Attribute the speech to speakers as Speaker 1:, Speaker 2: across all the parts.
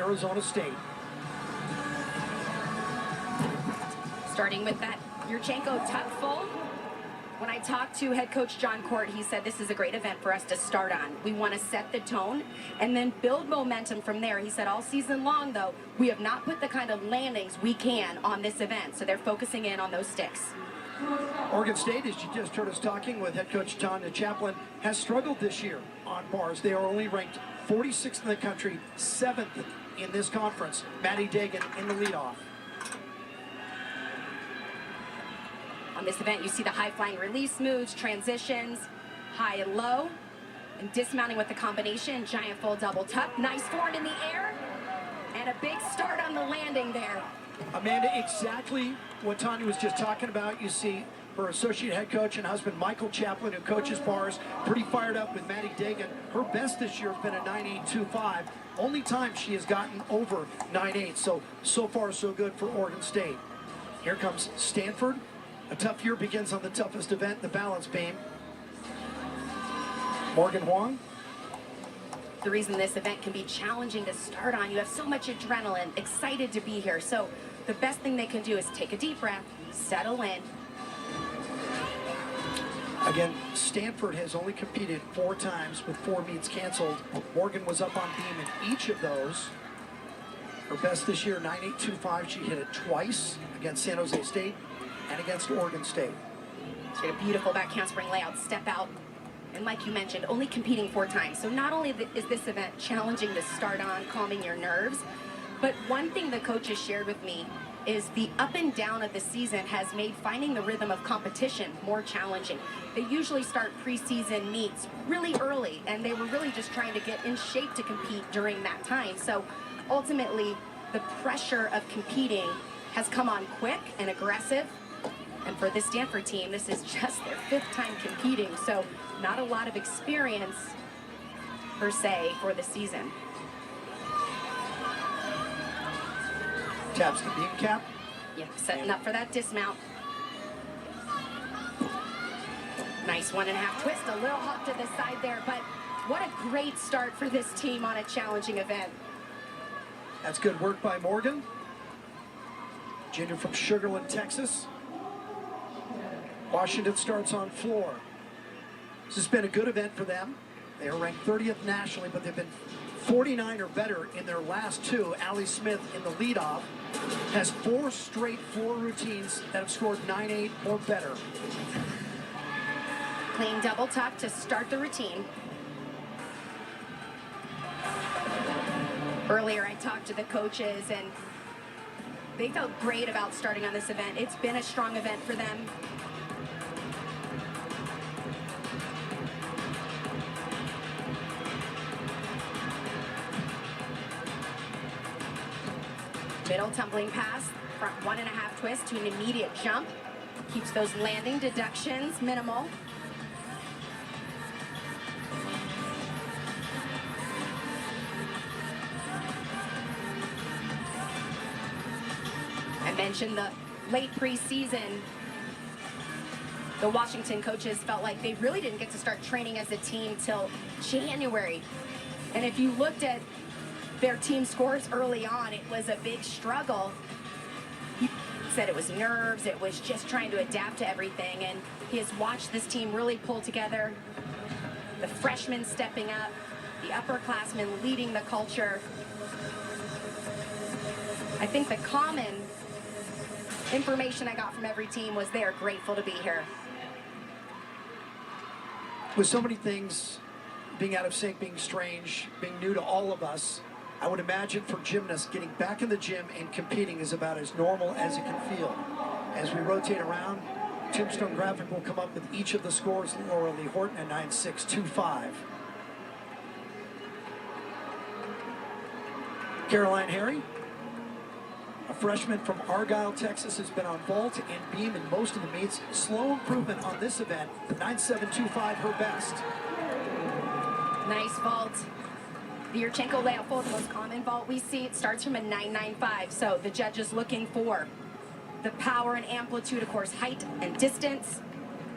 Speaker 1: Arizona State.
Speaker 2: Starting with that Yurchenko tuck full. When I talked to head coach John Court, he said this is a great event for us to start on. We want to set the tone and then build momentum from there. He said all season long, though, we have not put the kind of landings we can on this event, so they're focusing in on those sticks.
Speaker 1: Oregon State, as you just heard us talking with head coach Tanya Chaplin, has struggled this year on bars. They are only ranked 46th in the country, 7th in this conference. Maddie Dagan in the leadoff.
Speaker 2: On this event, you see the high-flying release moves, transitions, high and low, and dismounting with the combination, giant full double tuck, nice forward in the air, and a big start on the landing there.
Speaker 1: Amanda, exactly what Tanya was just talking about. You see her associate head coach and husband, Michael Chaplin, who coaches bars, pretty fired up with Maddie Dagan. Her best this year has been a 9.825. Only time she has gotten over 9.8. So far, so good for Oregon State. Here comes Stanford. A tough year begins on the toughest event, the balance beam. Morgan Huang.
Speaker 2: The reason this event can be challenging to start on, you have so much adrenaline, excited to be here. So the best thing they can do is take a deep breath, settle in.
Speaker 1: Again, Stanford has only competed 4 times with 4 meets canceled. Morgan was up on beam in each of those. Her best this year, 9.825. She hit it twice against San Jose State and against Oregon State.
Speaker 2: She had a beautiful back handspring layout, step out. And like you mentioned, only competing 4 times. So not only is this event challenging to start on, calming your nerves, but one thing the coaches shared with me is the up and down of the season has made finding the rhythm of competition more challenging. They usually start preseason meets really early, and they were really just trying to get in shape to compete during that time. So ultimately, the pressure of competing has come on quick and aggressive. And for this Stanford team, this is just their 5th time competing, so not a lot of experience, per se, for the season.
Speaker 1: Taps the beam cap.
Speaker 2: Yeah, setting up for that dismount. Nice 1.5 twist, a little hop to the side there, but what a great start for this team on a challenging event.
Speaker 1: That's good work by Morgan. Junior from Sugar Land, Texas. Washington starts on floor. This has been a good event for them. They are ranked 30th nationally, but they've been 49 or better in their last 2. Allie Smith in the leadoff has 4 straight floor routines that have scored 9.8 or better.
Speaker 2: Clean double tuck to start the routine. Earlier, I talked to the coaches, and they felt great about starting on this event. It's been a strong event for them. Middle tumbling pass, front 1.5 twist to an immediate jump. Keeps those landing deductions minimal. I mentioned the late preseason. The Washington coaches felt like they really didn't get to start training as a team till January. And if you looked at their team scores early on, it was a big struggle. He said it was nerves, it was just trying to adapt to everything, and he has watched this team really pull together. The freshmen stepping up, the upperclassmen leading the culture. I think the common information I got from every team was they are grateful to be here.
Speaker 1: With so many things being out of sync, being strange, being new to all of us, I would imagine for gymnasts, getting back in the gym and competing is about as normal as it can feel. As we rotate around, Tombstone Graphic will come up with each of the scores. Laura Lee Horton at 9.625. Caroline Harry, a freshman from Argyle, Texas, has been on vault and beam in most of the meets. Slow improvement on this event, 9.725, her best.
Speaker 2: Nice vault. The Yurchenko layout full, the most common vault we see, it starts from a 9.95. So the judge is looking for the power and amplitude, of course, height and distance,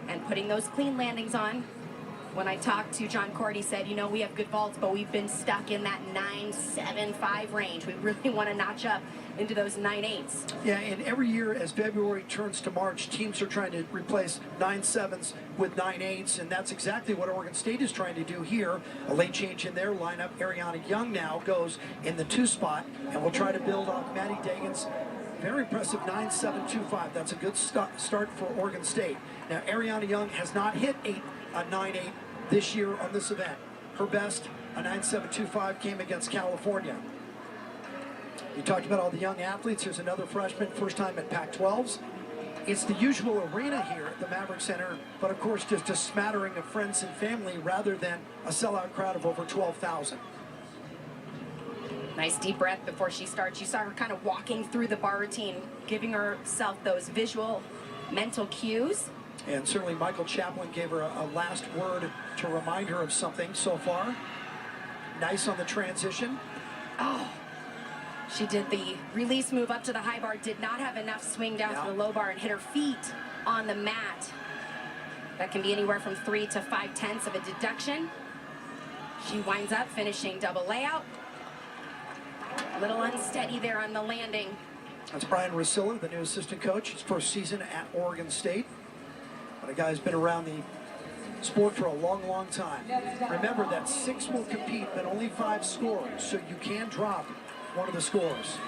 Speaker 2: and putting those clean landings on. When I talked to John Cord, he said, you know, we have good vaults, but we've been stuck in that 9.75 range. We really want to notch up into those 9.8s.
Speaker 1: Yeah, and every year as February turns to March, teams are trying to replace 9.7s with 9.8s, and that's exactly what Oregon State is trying to do here. A late change in their lineup. Ariana Young now goes in the 2 spot, and we'll try to build off Maddie Dagan's very impressive 9.725. That's a good start for Oregon State. Now, Ariana Young has not hit a 9.8 this year on this event. Her best, a 9.725, came against California. You talked about all the young athletes. Here's another freshman, first time at Pac-12s. It's the usual arena here at the Maverick Center, but of course just a smattering of friends and family rather than a sellout crowd of over 12,000.
Speaker 2: Nice deep breath before she starts. You saw her kind of walking through the bar routine, giving herself those visual, mental cues.
Speaker 1: And certainly Michael Chaplin gave her a last word to remind her of something so far. Nice on the transition.
Speaker 2: Oh, she did the release move up to the high bar, did not have enough swing down to the low bar and hit her feet on the mat. That can be anywhere from 3 to 5/10 of a deduction. She winds up finishing double layout. A little unsteady there on the landing.
Speaker 1: That's Brian Rusilla, the new assistant coach, his first season at Oregon State. But a guy who's been around the sport for a long, long time. Remember that 6 will compete, but only 5 scores, so you can drop one of the scores.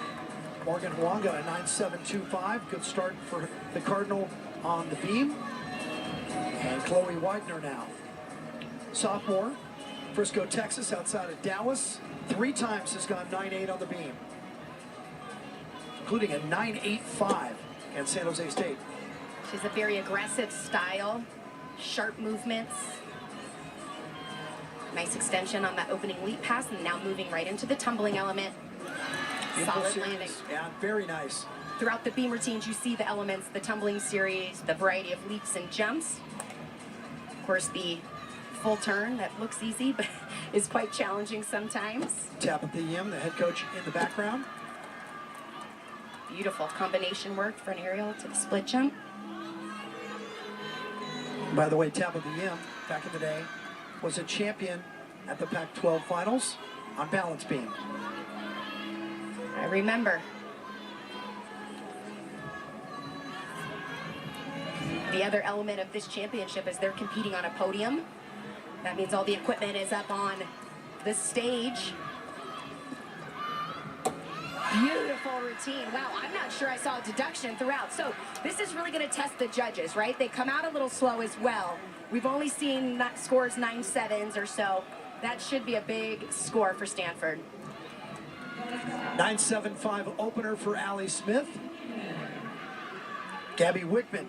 Speaker 1: Morgan Huang got a 9.725. Good start for the Cardinal on the beam. And Chloe Widener now. Sophomore, Frisco, Texas, outside of Dallas. 3 times has gone 9.8 on the beam, including a 9.85 at San Jose State.
Speaker 2: She's a very aggressive style, sharp movements. Nice extension on that opening leap pass, and now moving right into the tumbling element. Solid landing.
Speaker 1: Yeah, very nice.
Speaker 2: Throughout the beam routines, you see the elements, the tumbling series, the variety of leaps and jumps. Of course, the full turn that looks easy, but is quite challenging sometimes.
Speaker 1: Tabitha Yim, the head coach, in the background.
Speaker 2: Beautiful combination work for an aerial to the split jump.
Speaker 1: By the way, Tabitha Yim, back in the day, was a champion at the Pac-12 finals on balance beam.
Speaker 2: I remember. The other element of this championship is they're competing on a podium. That means all the equipment is up on the stage. Beautiful routine. Wow, I'm not sure I saw a deduction throughout. So this is really going to test the judges, right? They come out a little slow as well. We've only seen scores 9.7s or so. That should be a big score for Stanford.
Speaker 1: 9.75 opener for Allie Smith. Gabby Wickman.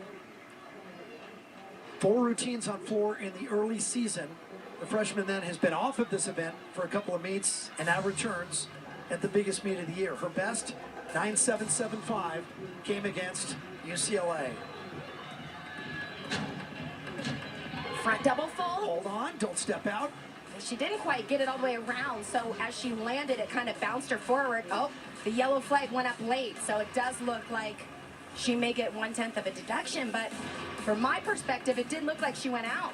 Speaker 1: 4 routines on floor in the early season. The freshman then has been off of this event for a couple of meets and now returns at the biggest meet of the year. Her best, 9.775, came against UCLA.
Speaker 2: Front double full.
Speaker 1: Hold on, don't step out.
Speaker 2: She didn't quite get it all the way around, so as she landed, it kind of bounced her forward. Oh, the yellow flag went up late, so it does look like she may get 1/10 of a deduction, but from my perspective, it did look like she went out.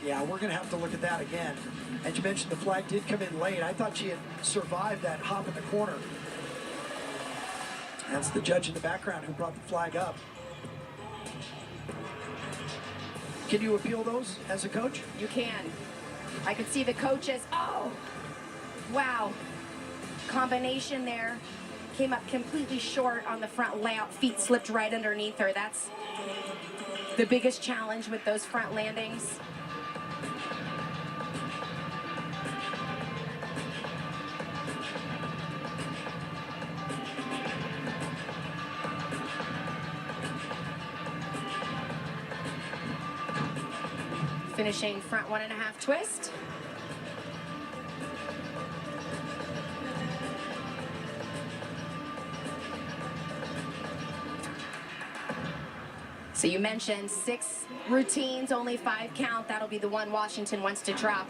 Speaker 1: Yeah, we're going to have to look at that again. As you mentioned, the flag did come in late. I thought she had survived that hop in the corner. That's the judge in the background who brought the flag up. Can you appeal those as a coach?
Speaker 2: You can. I could see the coaches. Oh, wow. Combination there. Came up completely short on the front layout. Feet slipped right underneath her. That's the biggest challenge with those front landings. Finishing front 1.5 twist. So you mentioned 6 routines, only 5 count. That'll be the one Washington wants to drop.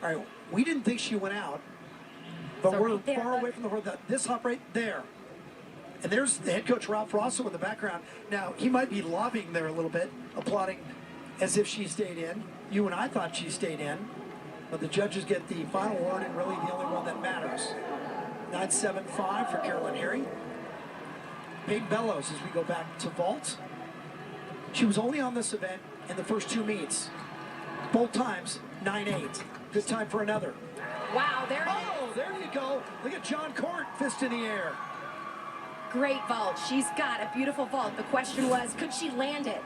Speaker 1: All right, we didn't think she went out, but
Speaker 2: So
Speaker 1: we're
Speaker 2: right there,
Speaker 1: far
Speaker 2: look.
Speaker 1: away from this hop right there. And there's the head coach, Ralph Rosso, in the background. Now, he might be lobbying there a little bit, applauding as if she stayed in. You and I thought she stayed in, but the judges get the final word and really the only one that matters. 9.75 for Carolyn Herring. Peyton Bellows as we go back to vault. She was only on this event in the first 2 meets. Both times, 9.8. Good time for another.
Speaker 2: Wow, there it is.
Speaker 1: Oh, there you go. Look at John Court, fist in the air.
Speaker 2: Great vault. She's got a beautiful vault. The question was, could she land it?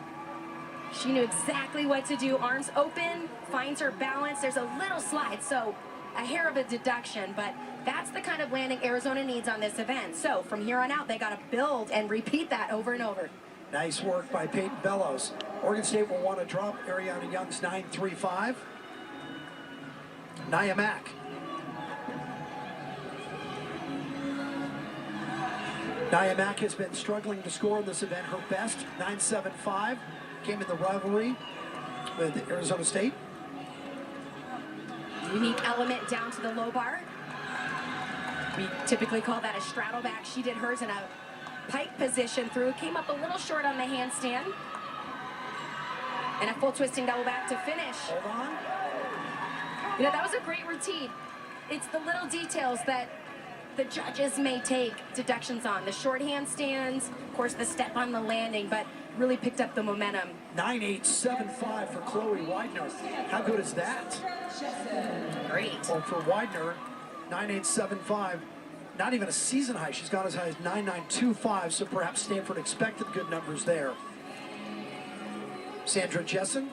Speaker 2: She knew exactly what to do. Arms open, finds her balance. There's a little slide, so a hair of a deduction, but that's the kind of landing Arizona needs on this event. So from here on out, they got to build and repeat that over and over.
Speaker 1: Nice work by Peyton Bellows. Oregon State will want to drop Ariana Young's 9.35. Nia Mack. Nia Mack has been struggling to score in this event. Her best, 9.75, came in the rivalry with Arizona State.
Speaker 2: Unique element down to the low bar. We typically call that a straddle back. She did hers in a pike position through. Came up a little short on the handstand. And a full twisting double back to finish.
Speaker 1: Hold on.
Speaker 2: You know, that was a great routine. It's the little details that the judges may take deductions on. The short handstands, of course, the step on the landing, but really picked up the momentum.
Speaker 1: 9.875 for Chloe Widener. How good is that?
Speaker 2: Great.
Speaker 1: Well, for Widener, 9.875, not even a season high. She's gone as high as 9.925, so perhaps Stanford expected good numbers there. Sandra Jessen.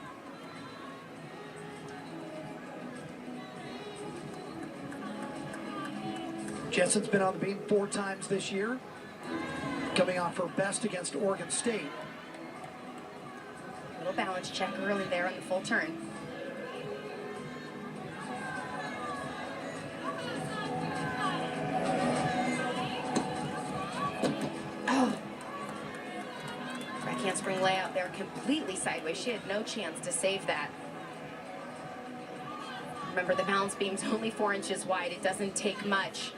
Speaker 1: Jessen's been on the beam 4 times this year, coming off her best against Oregon State.
Speaker 2: Little balance check early there on the full turn. Oh. Right handspring layout there completely sideways. She had no chance to save that. Remember, the balance beam's only 4 inches wide. It doesn't take much.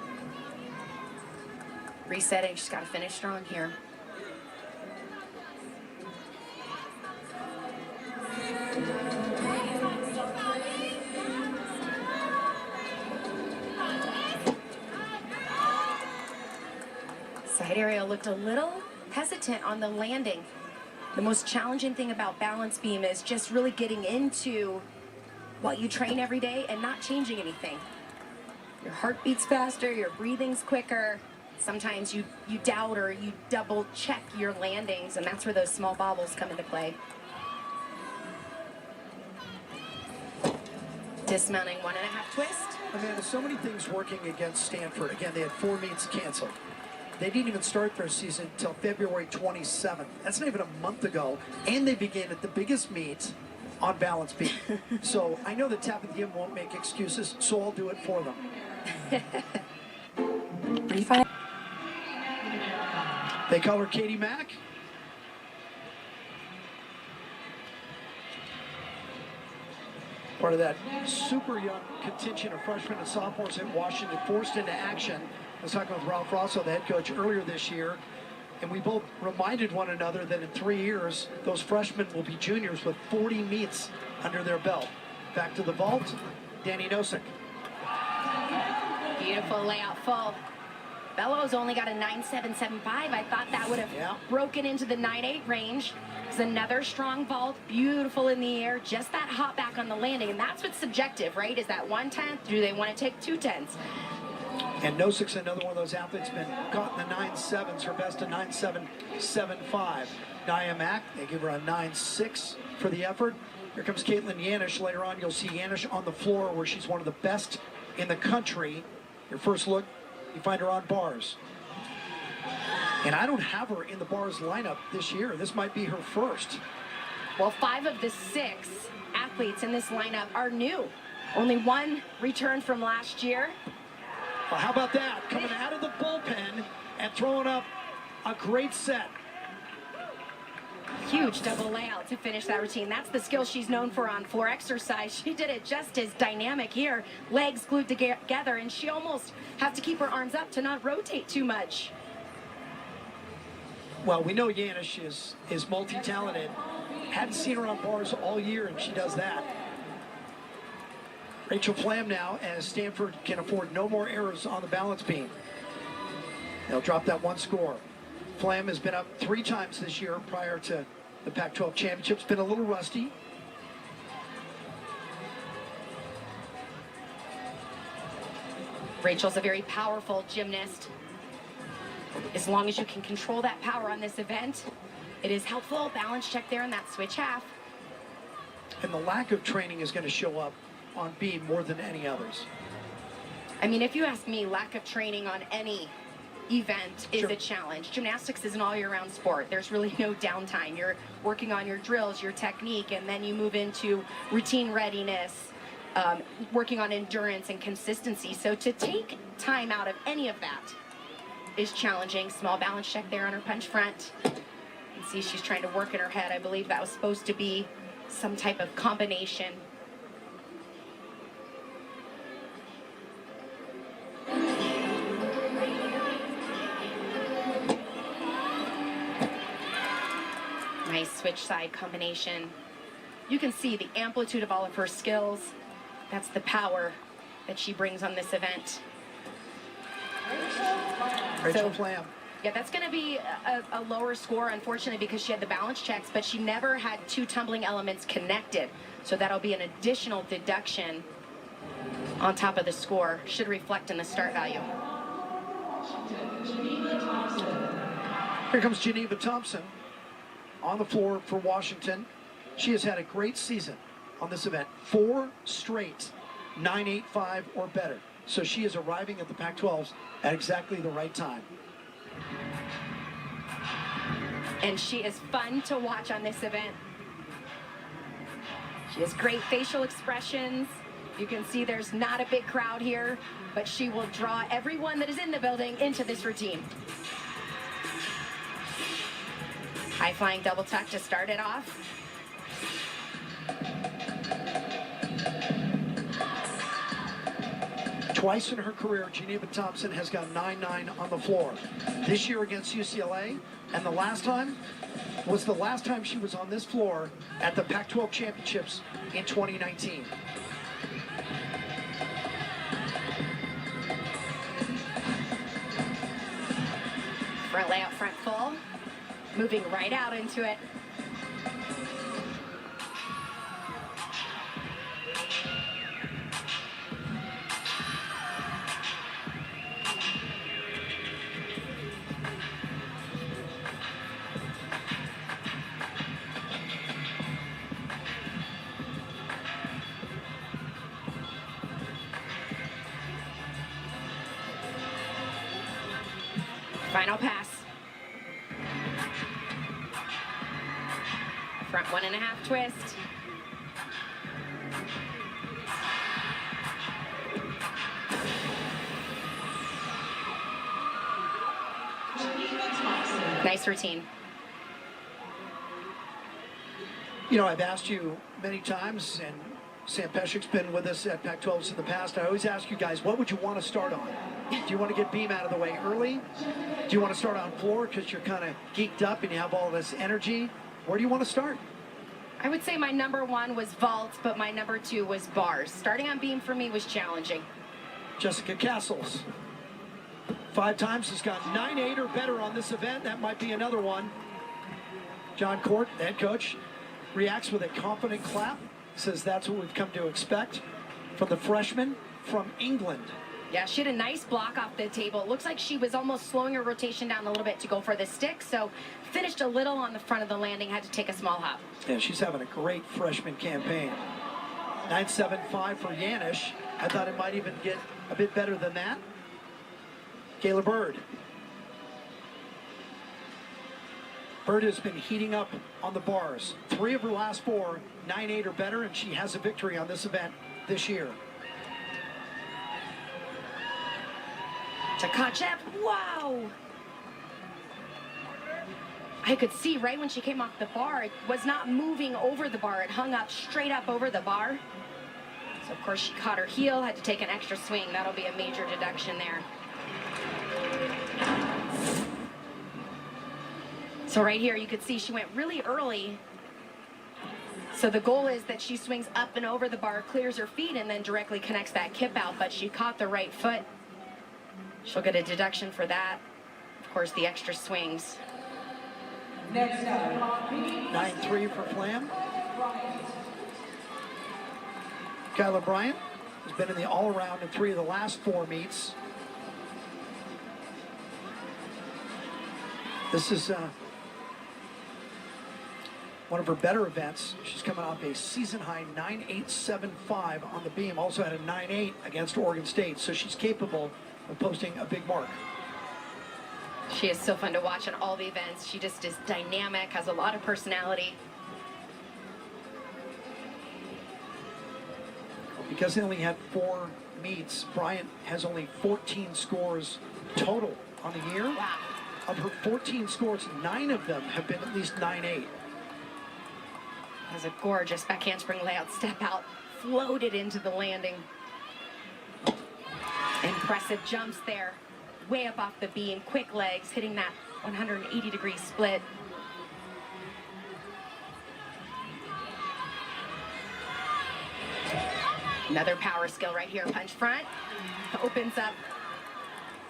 Speaker 2: Resetting, she's got to finish strong here. Side aerial looked a little hesitant on the landing. The most challenging thing about balance beam is just really getting into what you train every day and not changing anything. Your heart beats faster, your breathing's quicker. Sometimes you doubt or you double check your landings, and that's where those small bobbles come into play. Dismounting 1.5 twist.
Speaker 1: Amanda, so many things working against Stanford. Again, they had 4 meets canceled. They didn't even start their season until February 27th. That's not even a month ago. And they began at the biggest meet on balance beam. So I know that Tap at the M won't make excuses, so I'll do it for them. They call her Katie Mack. Part of that super young contingent of freshmen and sophomores at Washington forced into action. I was talking with Ralph Rosso, the head coach, earlier this year, and we both reminded one another that in 3 years, those freshmen will be juniors with 40 meets under their belt. Back to the vault, Danny Nosek.
Speaker 2: Beautiful layout full. Bellows only got a 9.775. I thought that would have broken into the 9.8 range. It's another strong vault, beautiful in the air, just that hop back on the landing, and that's what's subjective, right? Is that 1/10? Do they want to take 2/10?
Speaker 1: And Nosek's another one of those athletes been caught in the 9.7s, her best a 9.775. Nia Mack, they give her a 9.6 for the effort. Here comes Caitlin Yanish. Later on, you'll see Yanish on the floor where she's one of the best in the country. Your first look, you find her on bars. And I don't have her in the bars lineup this year. This might be her first.
Speaker 2: Well, 5 of the 6 athletes in this lineup are new. Only 1 returned from last year.
Speaker 1: Well, how about that? Coming out of the bullpen and throwing up a great set.
Speaker 2: Huge double layout to finish that routine. That's the skill she's known for on floor exercise. She did it just as dynamic here. Legs glued together, and she almost had to keep her arms up to not rotate too much.
Speaker 1: Well, we know Yanish is multi-talented. Hadn't seen her on bars all year, and she does that. Rachel Flam now, as Stanford can afford no more errors on the balance beam. They'll drop that one score. Flam has been up 3 times this year prior to the Pac-12 championships. Been a little rusty.
Speaker 2: Rachel's a very powerful gymnast. As long as you can control that power on this event, it is helpful. Balance check there in that switch half.
Speaker 1: And the lack of training is going to show up on beam more than any others.
Speaker 2: I mean, if you ask me, lack of training on any event is a challenge. Gymnastics is an all-year-round sport. There's really no downtime. You're working on your drills, your technique, and then you move into routine readiness, working on endurance and consistency. So to take time out of any of that is challenging. Small balance check there on her punch front. You can see she's trying to work in her head. I believe that was supposed to be some type of combination. Nice switch side combination. You can see the amplitude of all of her skills. That's the power that she brings on this event.
Speaker 1: Rachel Flam.
Speaker 2: Yeah, that's going to be a lower score, unfortunately, because she had the balance checks, but she never had 2 tumbling elements connected. So that'll be an additional deduction on top of the score. Should reflect in the start value.
Speaker 1: Here comes Geneva Thompson on the floor for Washington. She has had a great season on this event. 4 straight 9.85 or better. So she is arriving at the Pac-12s at exactly the right time.
Speaker 2: And she is fun to watch on this event. She has great facial expressions. You can see there's not a big crowd here, but she will draw everyone that is in the building into this routine. High flying double tuck to start it off.
Speaker 1: Twice in her career, Geneva Thompson has got 9-9 on the floor. This year against UCLA, and the last time was the last time she was on this floor at the Pac-12 championships in 2019.
Speaker 2: Front layout, front full. Moving right out into it. Final pass. Front 1.5 twist. Nice routine.
Speaker 1: You know, I've asked you many times, and Sam Peshek's been with us at Pac-12s in the past. I always ask you guys, what would you want to start on? Do you want to get beam out of the way early? Do you want to start on floor because you're kind of geeked up and you have all this energy? Where do you want to start?
Speaker 2: I would say my number 1 was vault, but my number 2 was bars. Starting on beam for me was challenging.
Speaker 1: Jessica Castles. 5 times has got 9.8 or better on this event. That might be another one. John Court, the head coach, reacts with a confident clap. Says that's what we've come to expect from the freshman from England.
Speaker 2: Yeah, she had a nice block off the table. It looks like she was almost slowing her rotation down a little bit to go for the stick, so finished a little on the front of the landing, had to take a small hop.
Speaker 1: Yeah, she's having a great freshman campaign. 9.75 for Yanish. I thought it might even get a bit better than that. Kayla Bird. Bird has been heating up on the bars. 3 of her last 4, 9.8 or better, and she has a victory on this event this year.
Speaker 2: Tkachev, wow! I could see right when she came off the bar, it was not moving over the bar. It hung up straight up over the bar. So, of course, she caught her heel, had to take an extra swing. That'll be a major deduction there. So right here, you could see she went really early. So the goal is that she swings up and over the bar, clears her feet, and then directly connects that kip out, but she caught the right foot. She'll get a deduction for that. Of course, the extra swings.
Speaker 1: Next up, 9-3 for Flam. Kayla Bryant has been in the all-around in 3 of the last 4 meets. This is one of her better events. She's coming off a season-high 9.875 on the beam. Also had a 9.8 against Oregon State, so she's capable of posting a big mark.
Speaker 2: She is so fun to watch in all the events. She just is dynamic, has a lot of personality.
Speaker 1: Because they only had 4 meets, Bryant has only 14 scores total on the year.
Speaker 2: Wow.
Speaker 1: Of her 14 scores, 9 of them have been at least 9.8.
Speaker 2: Has a gorgeous back handspring layout step out, floated into the landing. Impressive jumps there, way up off the beam, quick legs, hitting that 180-degree split. Another power skill right here, punch front, opens up,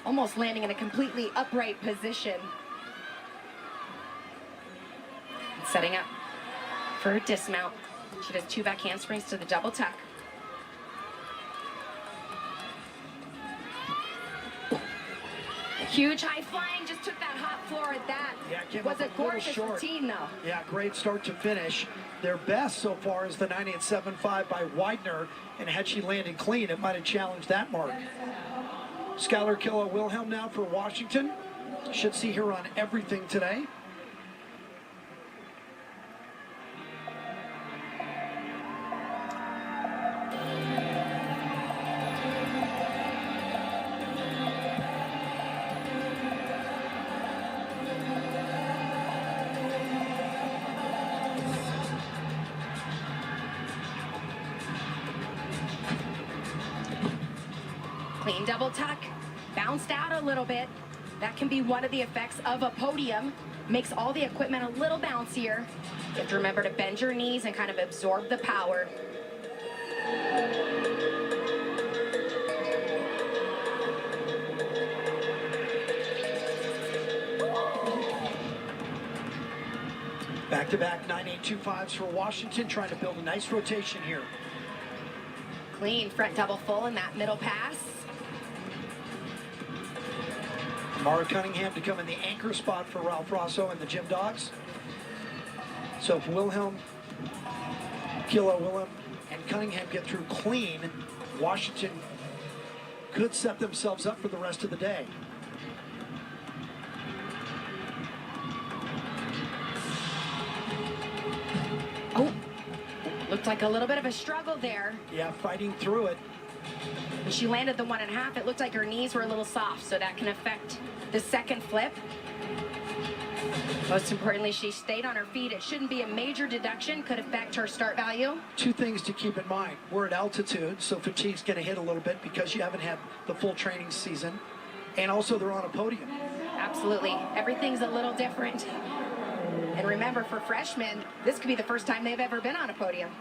Speaker 2: almost landing in a completely upright position. Setting up for a dismount. She does 2 back handsprings to the double tuck. Huge high flying, just took that hot floor at that.
Speaker 1: Yeah, came
Speaker 2: was
Speaker 1: up
Speaker 2: a
Speaker 1: a little
Speaker 2: gorgeous
Speaker 1: short.
Speaker 2: routine though.
Speaker 1: Yeah, great start to finish. Their best so far is the 9.875 by Widener, and had she landed clean, it might have challenged that mark. Skylar Kayla-Wilhelm now for Washington. Should see her on everything today.
Speaker 2: Clean double tuck, bounced out a little bit. That can be one of the effects of a podium. Makes all the equipment a little bouncier. You have to remember to bend your knees and kind of absorb the power.
Speaker 1: Back-to-back 9.825s for Washington, trying to build a nice rotation here.
Speaker 2: Clean front double full in that middle pass.
Speaker 1: Mara Cunningham to come in the anchor spot for Ralph Rosso and the Gym Dogs. So if Wilhelm, Kayla-Wilhelm, and Cunningham get through clean, Washington could set themselves up for the rest of the day.
Speaker 2: Oh, looked like a little bit of a struggle there.
Speaker 1: Yeah, fighting through it.
Speaker 2: When she landed the 1.5, it looked like her knees were a little soft, so that can affect the second flip. Most importantly, she stayed on her feet. It shouldn't be a major deduction, could affect her start value.
Speaker 1: 2 things to keep in mind. We're at altitude, so fatigue's going to hit a little bit because you haven't had the full training season. And also they're on a podium.
Speaker 2: Absolutely. Everything's a little different. And remember, for freshmen, this could be the first time they've ever been on a podium.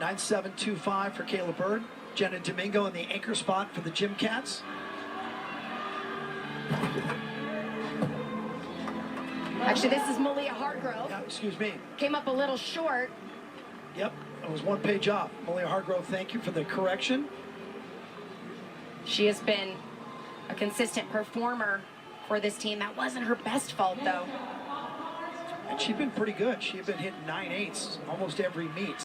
Speaker 1: 9.725 for Kayla Bird. Jenna Domingo in the anchor spot for the Gym Cats.
Speaker 2: Actually, this is Malia Hardgrove.
Speaker 1: Yeah, excuse me.
Speaker 2: Came up a little short.
Speaker 1: Yep, it was 1 page off. Malia Hardgrove, thank you for the correction.
Speaker 2: She has been a consistent performer for this team. That wasn't her best fault, though.
Speaker 1: And she's been pretty good. She's been hitting 9.8s almost every meet.